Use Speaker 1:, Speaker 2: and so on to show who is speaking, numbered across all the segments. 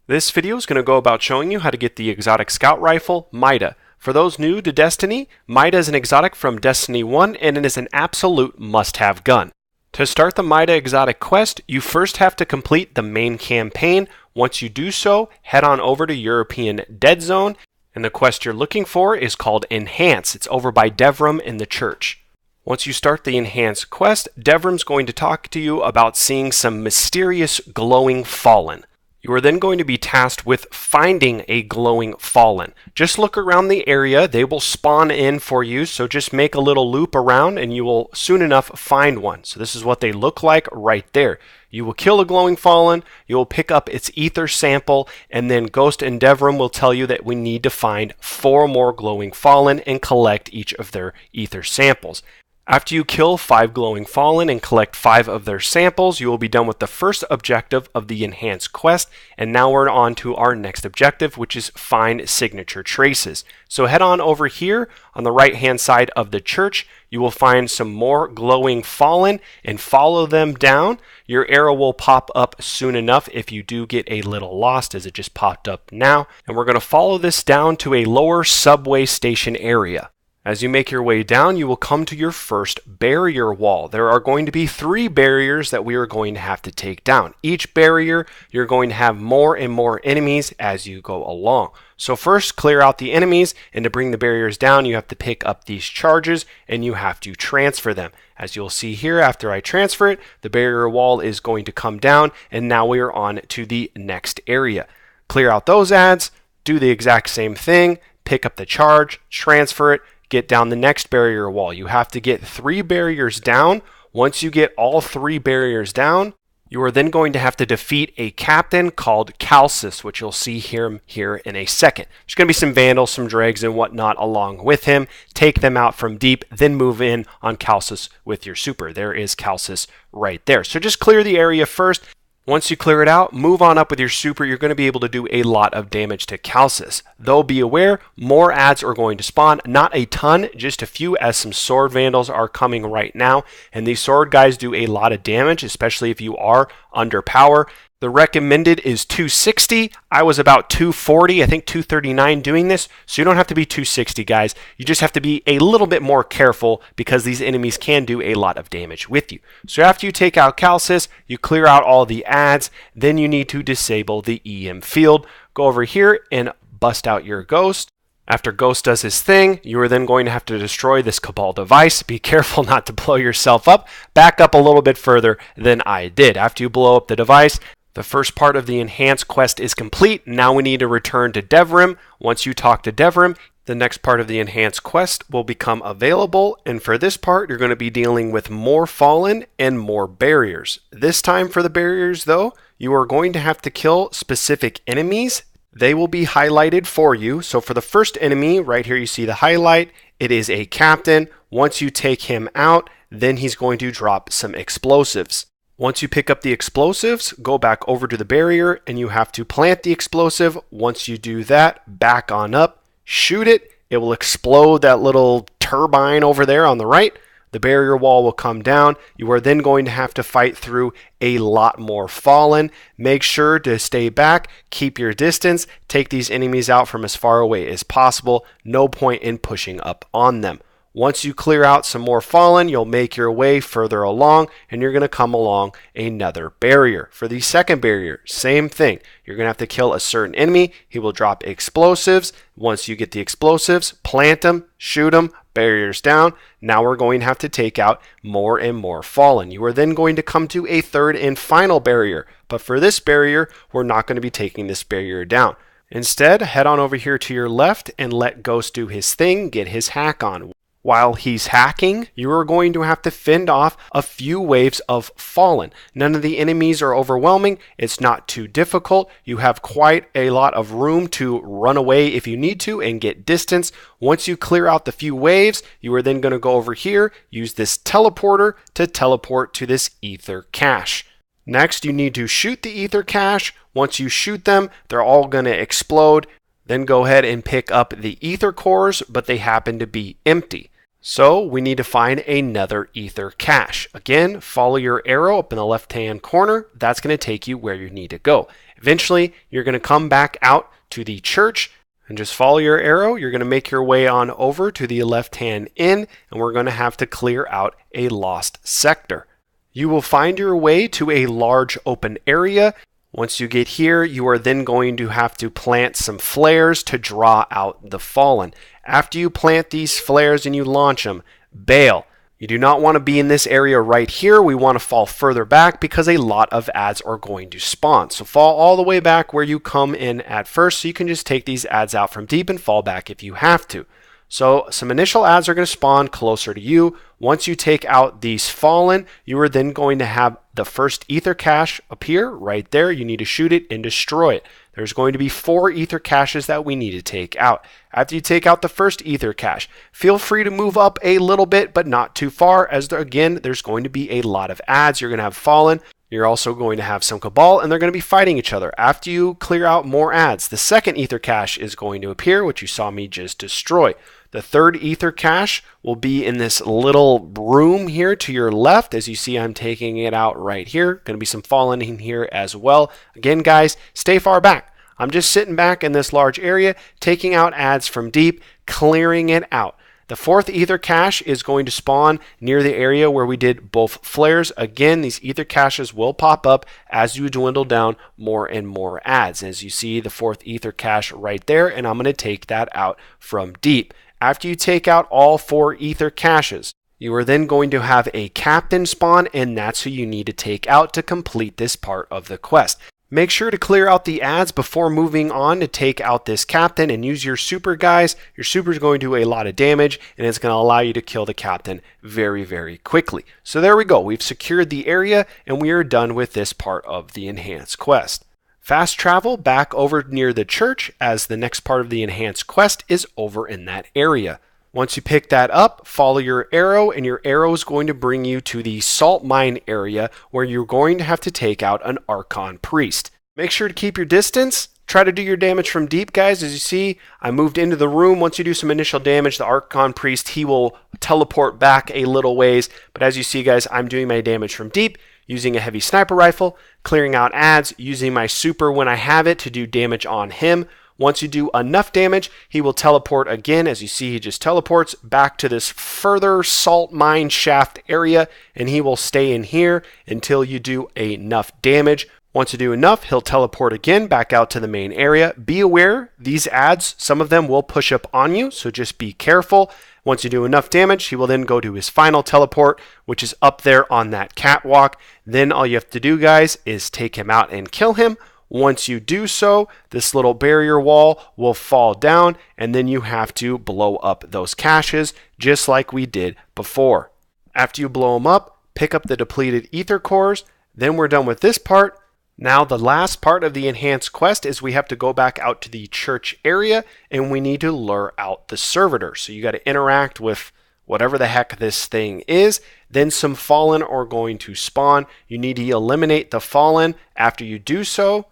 Speaker 1: This video is going to go about showing you how to get the exotic scout rifle, Mida. For those new to Destiny, Mida is an exotic from Destiny 1 and it is an absolute must-have gun. To start the Mida exotic quest, you first have to complete the main campaign. Once you do so, head on over to European Dead Zone, and the quest you're looking for is called Enhance. It's over by Devrim in the church. Once you start the Enhance quest, Devrim's going to talk to you about seeing some mysterious glowing fallen. You are then going to be tasked with finding a glowing fallen. Just look around the area, they will spawn in for you, so just make a little loop around and you will soon enough find one. So this is what they look like right there. You will kill a glowing fallen, you will pick up its ether sample, and then Ghost and Devrim will tell you that we need to find 4 more glowing fallen and collect each of their ether samples. After you kill 5 glowing fallen and collect 5 of their samples, you will be done with the first objective of the Enhance quest, and now we're on to our next objective, which is find signature traces. So head on over here on the right hand side of the church. You will find some more glowing fallen and follow them down. Your arrow will pop up soon enough if you do get a little lost, as it just popped up now. And we're going to follow this down to a lower subway station area. As you make your way down, you will come to your first barrier wall. There are going to be 3 barriers that we are going to have to take down. Each barrier, you're going to have more and more enemies as you go along. So first, clear out the enemies, and to bring the barriers down, you have to pick up these charges, and you have to transfer them. As you'll see here, after I transfer it, the barrier wall is going to come down, and now we are on to the next area. Clear out those ads, do the exact same thing, pick up the charge, transfer it, get down the next barrier wall. You have to get 3 barriers down. Once you get all 3 barriers down, you are then going to have to defeat a captain called Calcis, which you'll see here in a second. There's going to be some vandals, some dregs, and whatnot along with him. Take them out from deep, then move in on Calcis with your super. There is Calcis right there. So just clear the area first. Once you clear it out, move on up with your super. You're going to be able to do a lot of damage to Calcis. Though be aware, more ads are going to spawn. Not a ton, just a few, as some sword vandals are coming right now. And these sword guys do a lot of damage, especially if you are under power. The recommended is 260. I was about 240, I think 239 doing this. So you don't have to be 260, guys. You just have to be a little bit more careful because these enemies can do a lot of damage with you. So after you take out Calcis, you clear out all the ads. Then you need to disable the EM field. Go over here and bust out your Ghost. After Ghost does his thing, you are then going to have to destroy this Cabal device. Be careful not to blow yourself up. Back up a little bit further than I did. After you blow up the device, the first part of the Enhance quest is complete. Now we need to return to Devrim. Once you talk to Devrim, the next part of the Enhance quest will become available. And for this part, you're going to be dealing with more Fallen and more barriers. This time for the barriers, though, you are going to have to kill specific enemies. They will be highlighted for you. So for the first enemy, right here you see the highlight. It is a captain. Once you take him out, then he's going to drop some explosives. Once you pick up the explosives, go back over to the barrier and you have to plant the explosive. Once you do that, back on up, shoot it. It will explode that little turbine over there on the right. The barrier wall will come down. You are then going to have to fight through a lot more Fallen. Make sure to stay back, keep your distance, take these enemies out from as far away as possible. No point in pushing up on them. Once you clear out some more Fallen, you'll make your way further along and you're going to come along another barrier. For the second barrier, same thing. You're going to have to kill a certain enemy. He will drop explosives. Once you get the explosives, plant them, shoot them, barriers down. Now we're going to have to take out more and more Fallen. You are then going to come to a third and final barrier. But for this barrier, we're not going to be taking this barrier down. Instead, head on over here to your left and let Ghost do his thing, get his hack on. While he's hacking, you are going to have to fend off a few waves of Fallen. None of the enemies are overwhelming. It's not too difficult. You have quite a lot of room to run away if you need to and get distance. Once you clear out the few waves, you are then going to go over here, use this teleporter to teleport to this ether cache. Next, you need to shoot the ether cache. Once you shoot them, they're all going to explode. Then go ahead and pick up the ether cores, but they happen to be empty. So we need to find another ether cache. Again, follow your arrow up in the left-hand corner. That's going to take you where you need to go. Eventually, you're going to come back out to the church and just follow your arrow. You're going to make your way on over to the left-hand end, and we're going to have to clear out a lost sector. You will find your way to a large open area. Once you get here, you are then going to have to plant some flares to draw out the fallen. After you plant these flares and you launch them, bail. You do not want to be in this area right here. We want to fall further back because a lot of ads are going to spawn. So fall all the way back where you come in at first, so you can just take these ads out from deep and fall back if you have to. So some initial ads are going to spawn closer to you. Once you take out these fallen, you are then going to have the first ether cache appear right there. You need to shoot it and destroy it. There's going to be 4 ether caches that we need to take out. After you take out the first ether cache, feel free to move up a little bit, but not too far, as again, there's going to be a lot of ads. You're going to have fallen. You're also going to have some cabal, and they're going to be fighting each other. After you clear out more ads, the second ether cache is going to appear, which you saw me just destroy. The third ether cache will be in this little room here to your left. As you see, I'm taking it out right here. Going to be some fallen in here as well. Again, guys, stay far back. I'm just sitting back in this large area, taking out ads from deep, clearing it out. The fourth ether cache is going to spawn near the area where we did both flares. Again, these ether caches will pop up as you dwindle down more and more ads. As you see, the fourth ether cache right there, and I'm going to take that out from deep. After you take out all 4 ether caches, you are then going to have a captain spawn, and that's who you need to take out to complete this part of the quest. Make sure to clear out the ads before moving on to take out this captain and use your super, guys. Your super is going to do a lot of damage, and it's going to allow you to kill the captain very, very quickly. So there we go. We've secured the area, and we are done with this part of the enhanced quest. Fast travel back over near the church, as the next part of the enhanced quest is over in that area. Once you pick that up, follow your arrow, and your arrow is going to bring you to the salt mine area, where you're going to have to take out an Archon priest. Make sure to keep your distance. Try to do your damage from deep, guys. As you see, I moved into the room. Once you do some initial damage, the Archon priest, he will teleport back a little ways. But as you see, guys, I'm doing my damage from deep, using a heavy sniper rifle, clearing out ads, using my super when I have it to do damage on him. Once you do enough damage, he will teleport again. As you see, he just teleports back to this further salt mine shaft area, and he will stay in here until you do enough damage. Once you do enough, he'll teleport again back out to the main area. Be aware, these ads, some of them will push up on you, so just be careful. Once you do enough damage, he will then go to his final teleport, which is up there on that catwalk. Then all you have to do, guys, is take him out and kill him. Once you do so, this little barrier wall will fall down, and then you have to blow up those caches, just like we did before. After you blow them up, pick up the depleted ether cores. Then we're done with this part. Now the last part of the enhanced quest is we have to go back out to the church area, and we need to lure out the servitor. So you got to interact with whatever the heck this thing is. Then some fallen are going to spawn. You need to eliminate the fallen. After you do so,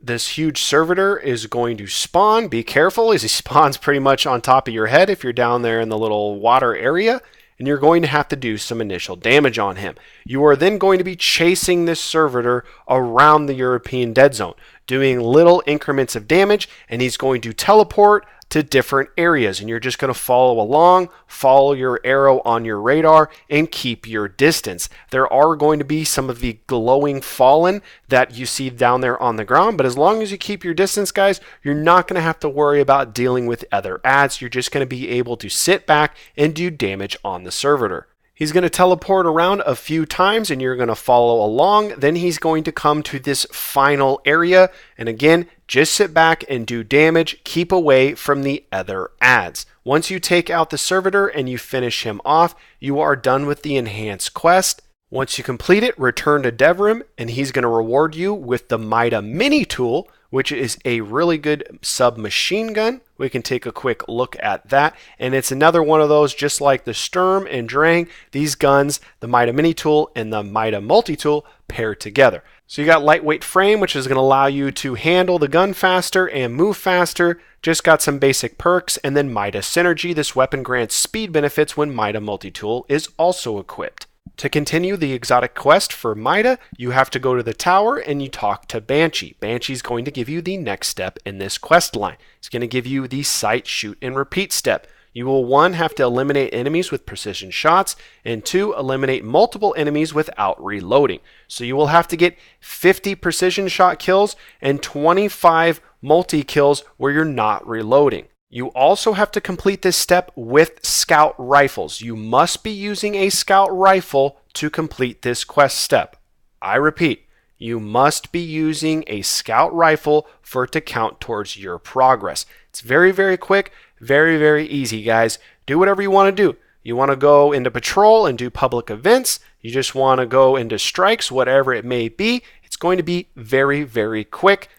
Speaker 1: this huge servitor is going to spawn. Be careful, as he spawns pretty much on top of your head if you're down there in the little water area, and you're going to have to do some initial damage on him. You are then going to be chasing this servitor around the European dead zone, doing little increments of damage, and he's going to teleport to different areas, and you're just going to follow along, follow your arrow on your radar, and keep your distance. There are going to be some of the glowing fallen that you see down there on the ground, but as long as you keep your distance, guys, you're not going to have to worry about dealing with other ads. You're just going to be able to sit back and do damage on the servitor. He's going to teleport around a few times, and you're going to follow along. Then he's going to come to this final area, and again, just sit back and do damage. Keep away from the other ads. Once you take out the servitor and you finish him off, you are done with the enhanced quest. Once you complete it, return to Devrim, and he's going to reward you with the Mida Mini Tool, which is a really good submachine gun. We can take a quick look at that. And it's another one of those, just like the Sturm and Drang, these guns, the Mida Mini Tool and the Mida Multi Tool, pair together. So you got lightweight frame, which is going to allow you to handle the gun faster and move faster. Just got some basic perks, and then Mida Synergy. This weapon grants speed benefits when Mida Multi Tool is also equipped. To continue the exotic quest for Mida, you have to go to the tower and you talk to Banshee. Banshee's going to give you the next step in this quest line. It's going to give you the sight, shoot, and repeat step. You will 1. Have to eliminate enemies with precision shots, and 2. Eliminate multiple enemies without reloading. So you will have to get 50 precision shot kills and 25 multi-kills where you're not reloading. You also have to complete this step with scout rifles. You must be using a scout rifle to complete this quest step. I repeat, you must be using a scout rifle for it to count towards your progress. It's very, very quick. Very, very easy, guys. Do whatever you want to do. You want to go into patrol and do public events. You just want to go into strikes, whatever it may be. It's going to be very, very quick.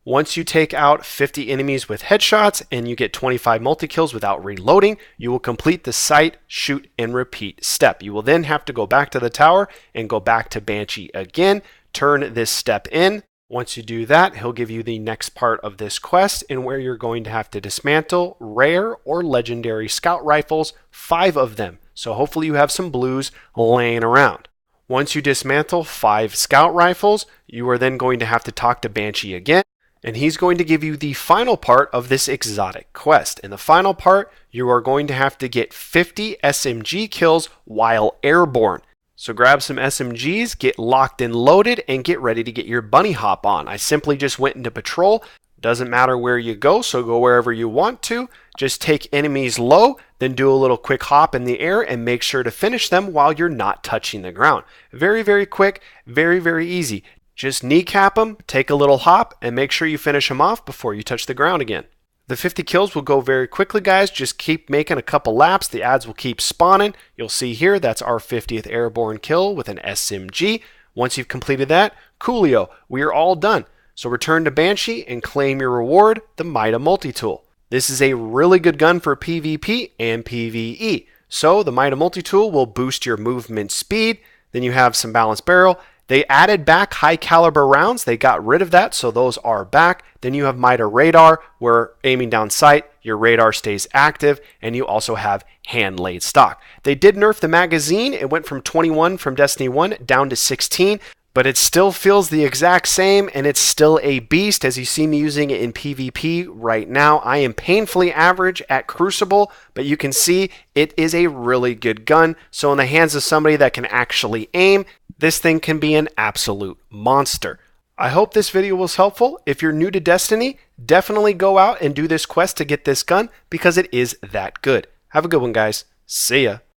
Speaker 1: Once you take out 50 enemies with headshots and you get 25 multi-kills without reloading, you will complete the sight, shoot, and repeat step. You will then have to go back to the tower and go back to Banshee again. Turn this step in. Once you do that, he'll give you the next part of this quest in where you're going to have to dismantle rare or legendary scout rifles, 5 of them. So hopefully you have some blues laying around. Once you dismantle 5 scout rifles, you are then going to have to talk to Banshee again, and he's going to give you the final part of this exotic quest. In the final part, you are going to have to get 50 SMG kills while airborne. So grab some SMGs, get locked and loaded, and get ready to get your bunny hop on. I simply just went into patrol. Doesn't matter where you go, so go wherever you want to. Just take enemies low, then do a little quick hop in the air and make sure to finish them while you're not touching the ground. Very, very quick, very, very easy. Just kneecap them, take a little hop, and make sure you finish them off before you touch the ground again. The 50 kills will go very quickly, guys. Just keep making a couple laps. The ads will keep spawning. You'll see here, that's our 50th airborne kill with an SMG. Once you've completed that, coolio, we are all done. So return to Banshee and claim your reward, the Mida Multi Tool. This is a really good gun for PvP and PvE. So the Mida Multi Tool will boost your movement speed. Then you have some balanced barrel. They added back high caliber rounds. They got rid of that, so those are back. Then you have Mida Radar, where aiming down sight, your radar stays active, and you also have hand laid stock. They did nerf the magazine. It went from 21 from Destiny 1 down to 16, but it still feels the exact same, and it's still a beast. As you see me using it in PvP right now, I am painfully average at Crucible, but you can see it is a really good gun. So in the hands of somebody that can actually aim, this thing can be an absolute monster. I hope this video was helpful. If you're new to Destiny, definitely go out and do this quest to get this gun because it is that good. Have a good one, guys. See ya.